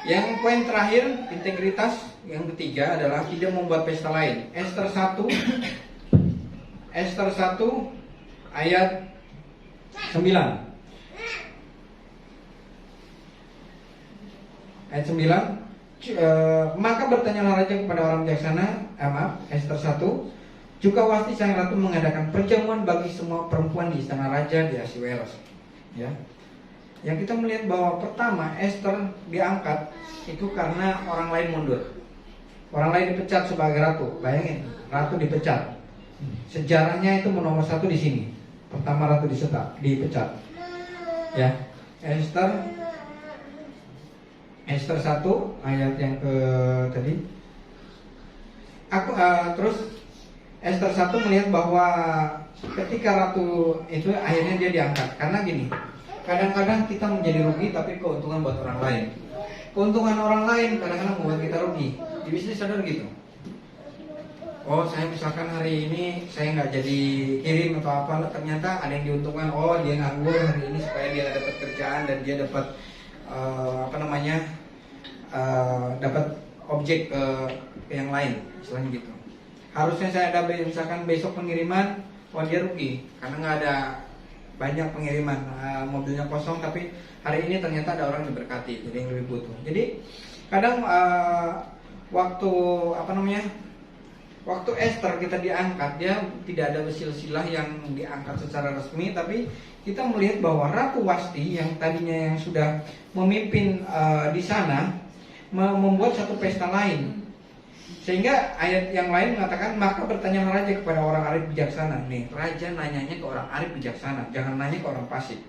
Yang poin terakhir, integritas yang ketiga adalah tidak membuat pesta lain. Ester 1 ayat 9. Ayat 9, maka bertanyalah raja kepada orang bijaksana, Ester 1, juga pasti sang ratu mengadakan perjamuan bagi semua perempuan di istana raja di Ahasiweros. Ya. Yang kita melihat bahwa pertama Ester diangkat itu karena orang lain mundur. Orang lain dipecat sebagai ratu. Bayangin, ratu dipecat. Sejarahnya itu nomor 1 di sini. Pertama ratu dipecat. Ya. Ester 1 ayat yang ke tadi. Terus Ester 1 melihat bahwa ketika ratu itu akhirnya dia diangkat. Karena gini, kadang-kadang kita menjadi rugi tapi keuntungan buat orang lain. Keuntungan orang lain kadang-kadang membuat kita rugi. Di bisnis sadar gitu. Oh, saya misalkan hari ini saya nggak jadi kirim atau apa, ternyata ada yang diuntungkan. Oh, dia nganggur hari ini supaya dia dapat kerjaan dan dia dapat dapat objek ke yang lain, istilahnya gitu. Harusnya saya ada misalkan besok pengiriman, wah dia rugi karena nggak ada banyak pengiriman, mobilnya kosong, tapi hari ini ternyata ada orang yang diberkati, jadi yang lebih butuh. Jadi kadang waktu Ester kita diangkat, dia tidak ada silsilah yang diangkat secara resmi, tapi kita melihat bahwa Ratu Wasti yang tadinya yang sudah memimpin di sana membuat satu pesta lain. Sehingga ayat yang lain mengatakan, maka bertanya raja kepada orang arif bijaksana. Nih, raja nanyanya ke orang arif bijaksana, jangan nanya ke orang fasik.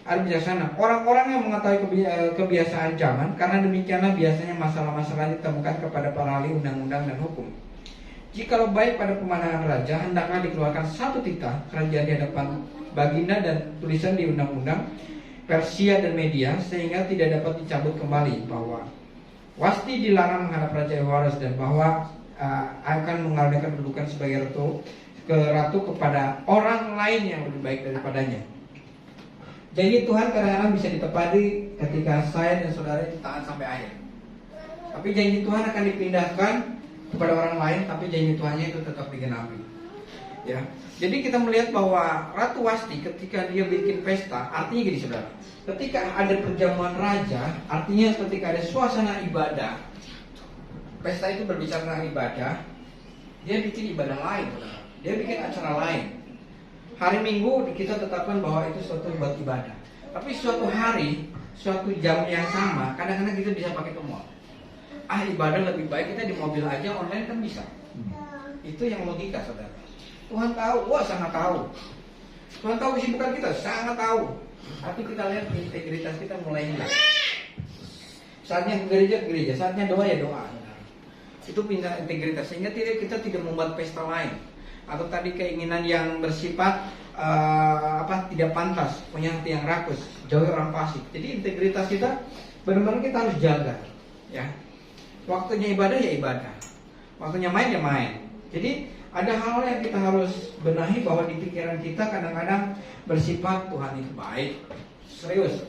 Arif bijaksana, orang-orang yang mengetahui kebiasaan zaman, karena demikianlah biasanya masalah-masalah ditemukan kepada para ahli undang-undang dan hukum. Jikalau baik pada pemandangan raja, hendaklah dikeluarkan satu titah kerajaan di hadapan baginda dan tulisan di undang-undang Persia dan Media, sehingga tidak dapat dicabut kembali, bahwa Wasti dilarang menghadap Raja Ahasuerus dan bahwa akan mengalihkan kedudukan sebagai ratu kepada orang lain yang lebih baik daripadanya. Jadi Tuhan kadang-kadang bisa ditepati ketika saya dan saudara taat sampai akhir. Tapi janji Tuhan akan dipindahkan kepada orang lain, tapi janji Tuhannya itu tetap digenapi. Ya. Jadi kita melihat bahwa Ratu Wasti ketika dia bikin pesta, artinya gini saudara. Ketika ada perjamuan raja, artinya ketika ada suasana ibadah, pesta itu berbicara tentang ibadah, dia bikin ibadah lain, saudara. Dia bikin acara lain. Hari Minggu kita tetapkan bahwa itu suatu buat ibadah. Tapi suatu hari, suatu jam yang sama, kadang-kadang kita bisa pakai ke mall. Ibadah lebih baik kita di mobil aja, online kan bisa. Itu yang logika saudara. Tuhan tahu, sangat tahu. Tuhan tahu kesibukan kita, sangat tahu. Tapi kita lihat integritas kita mulai hilang. Saatnya ke gereja, saatnya doa ya doa. Itu pindah integritas, sehingga kita tidak membuat pesta lain. Atau tadi keinginan yang bersifat tidak pantas, punya hati yang rakus, jauhi orang fasik. Jadi integritas kita benar-benar kita harus jaga, ya. Waktunya ibadah ya ibadah, waktunya main ya main. Jadi ada hal yang kita harus benahi, bahwa di pikiran kita kadang-kadang bersifat Tuhan itu baik, serius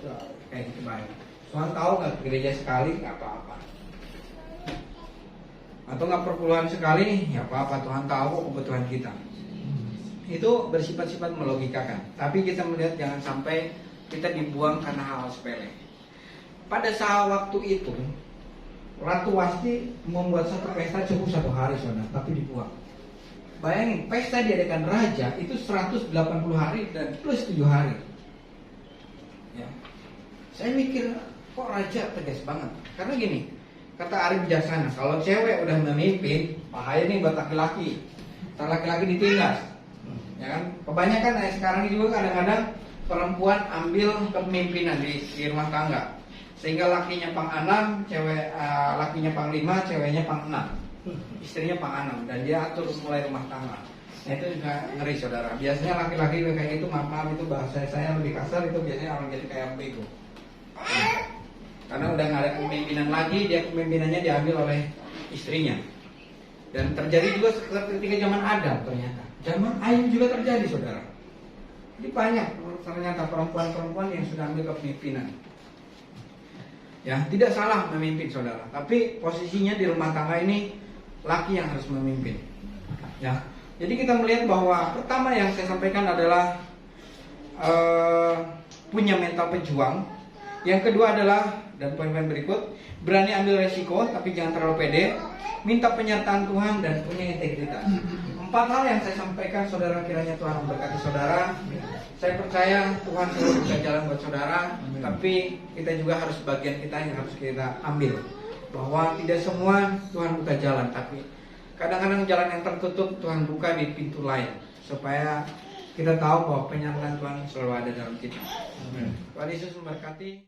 kayak gitu baik. Tuhan tahu nggak gereja sekali nggak apa-apa, atau nggak perpuluhan sekali ya apa-apa, Tuhan tahu kebutuhan kita. Itu bersifat-sifat melogikakan. Tapi kita melihat jangan sampai kita dibuang karena hal sepele. Pada saat waktu itu Ratu Wasti membuat satu pesta cukup 1 hari saudara, tapi dibuang. Bayangin, pesta diadakan raja itu 180 hari dan plus 7 hari. Ya. Saya mikir, kok raja tegas banget? Karena gini, kata Arif bijaksana, kalau cewek udah memimpin, bahaya nih buat laki-laki. Ntar laki-laki ditindas. Ya kan? Kebanyakan sekarang juga kadang-kadang perempuan ambil kepemimpinan di rumah tangga. Sehingga lakinya pang 6, lakinya pang 5, ceweknya pang 6. Istrinya pang 6 dan dia atur mulai rumah tangga. Nah itu juga ngeri saudara. Biasanya laki-laki kayak gitu, maaf itu bahasa saya lebih kasar, itu biasanya orang jadi kayak bego. Karena udah nggak ada kepemimpinan lagi, dia kepemimpinannya diambil oleh istrinya. Dan terjadi juga ketika zaman Adam ternyata. Zaman Ayub juga terjadi saudara. Jadi banyak ternyata perempuan-perempuan yang sudah ambil kepemimpinan. Ya, tidak salah memimpin saudara, tapi posisinya di rumah tangga ini laki yang harus memimpin. Ya, jadi kita melihat bahwa pertama yang saya sampaikan adalah punya mental pejuang. Yang kedua adalah, dan poin-poin berikut, berani ambil resiko tapi jangan terlalu pede, minta penyertaan Tuhan dan punya integritas. 4 hal yang saya sampaikan saudara, kiranya Tuhan memberkati saudara. Saya percaya Tuhan selalu buka jalan buat saudara. Tapi kita juga harus bagian kita yang harus kita ambil, bahwa tidak semua Tuhan buka jalan, tapi kadang-kadang jalan yang tertutup Tuhan buka di pintu lain, supaya kita tahu bahwa penyertaan Tuhan selalu ada dalam kita. Tuhan Yesus memberkati.